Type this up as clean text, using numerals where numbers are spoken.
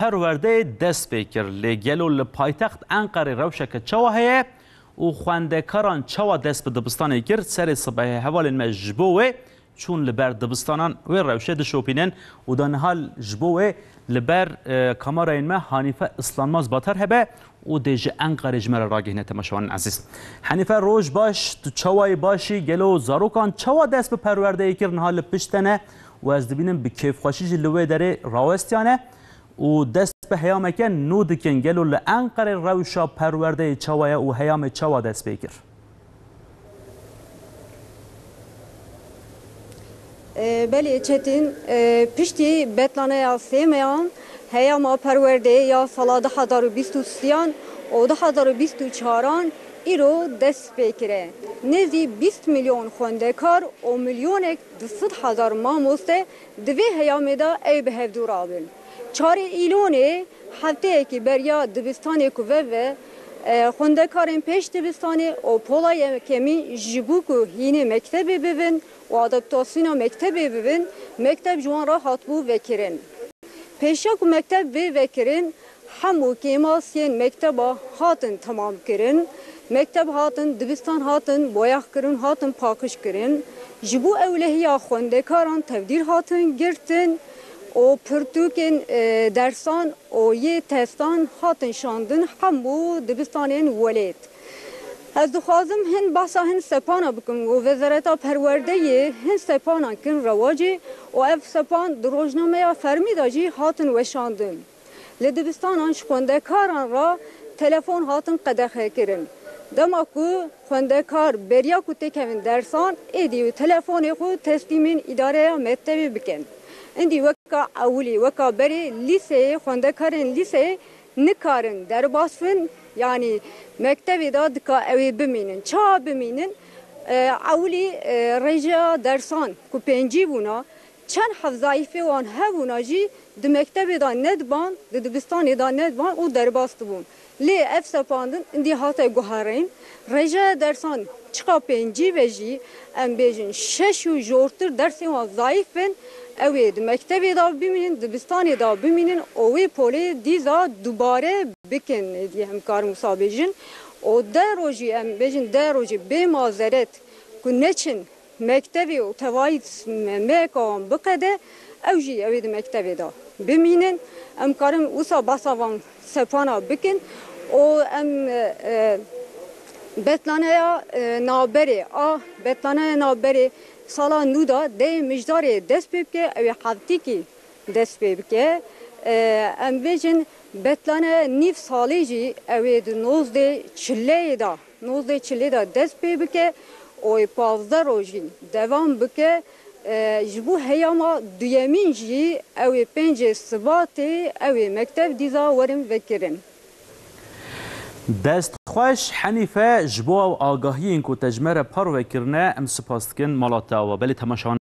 پرورده دست بکر لگلو لپایتخت انقره روشک چوا هیه و خواندکاران چوا دست به دبستان کرد سر صبح حوال مجبوه چون لبر دبستانان و روشه دشوپینن و دانحال جبوه لبر کامارین ما حنیفه اسلاماز باتر هبه و دیج انقره جمر راگهنه تماشوان عزیز حنیفه روش باش تو چوای باشی گلو زاروکان چوا دست به پرورده کرد نحال پشتنه و از دبینن به کیف خوشی جلوه داره راوستیانه و دست به هیام کن نود کن گلو لانقره روشا پرورده چوای و هیام چوا دست بکر بله چتین پشتی بتلانه یا سیمیان هیام پرورده یا سال 2023 و 2024 ایرو دست بکره نزی 20 میلیون خوندکار و میلیون 200,000 ماموسته دوی هیام دا ای به هفدور آبن 4 ایلونه هفته که بریا دبستان کوه و خوندکارن پیش دبستان و پولای کمی جبوکو هینه مکتبی ببین و آدابتاسیون مکتبی ببین مکتب جوان را حتبو وکرن پیشا که مکتب وکرن همو کیماسین مکتبا هاتن تمام کرن مکتب هاتن دبستان هاتن بایخ کرن هاتن پاکش کرن جبو اولهی خوندکاران تبدیل هاتن گرتن و پرتوکن درسان و یه تستان هاتن شاندن همو دبستانین ولید از دخوازم هن بحثا هن سپانا بکن و وزارتا پرورده هن سپانا کن رواجی و اف سپان دروجنامه یا فرمیدا جی هاتن وشاندن لدبستانان خوندکاران را تلفن هاتن قدخه کرن دما کو خوندکار بریا کو تکوین درسان ایدی و تلفن خود تسلیمین اداره مکتبی بکن اندی وکا اولی وکا بری لیسه خوندکارن لیسه نکارن در باسفن yani mektebi da dika evi biminin, çağ biminin avli reja dersan ku penci buna çen hafzaife wan hevuna jî di mektebi da nedban di dibistanê da nedban û derbast bûn lê ev sepandin indî hate guharên reja dersan çiqa pencî ve jî em bêjin şeş û jortir dersên wan zayıf bin ew di mektebê da bimînin dibistanê da bimînin û wê polê dîza dubare bikin diye em karim wisa bêjin û de rojî em bêjin de rojî bê mazeret ku neçin mektebê û tevayî meka wan biqede ew jî ew ê di mektebê da bimînin em karim wisa behsa wan sepana bikin û em betlaneya naberê a betlaneya naberê sala nû da dê mijdarê dest pê bike ew ê hevtîkî dest pê bike em bêjin betlane nîv salê jî ew ê di nozdê çilê da dest pê bike û ê 15 roj jî devam bike ji bo heyama duyemîn jî ew ê 5 Sibatê ew ê mekteb dîza werin vekirin دست خوش حنیفه جبو و آگاهی این کو تجمره پر وکرنه ام سپاس کن مالاتا و بلی تماشان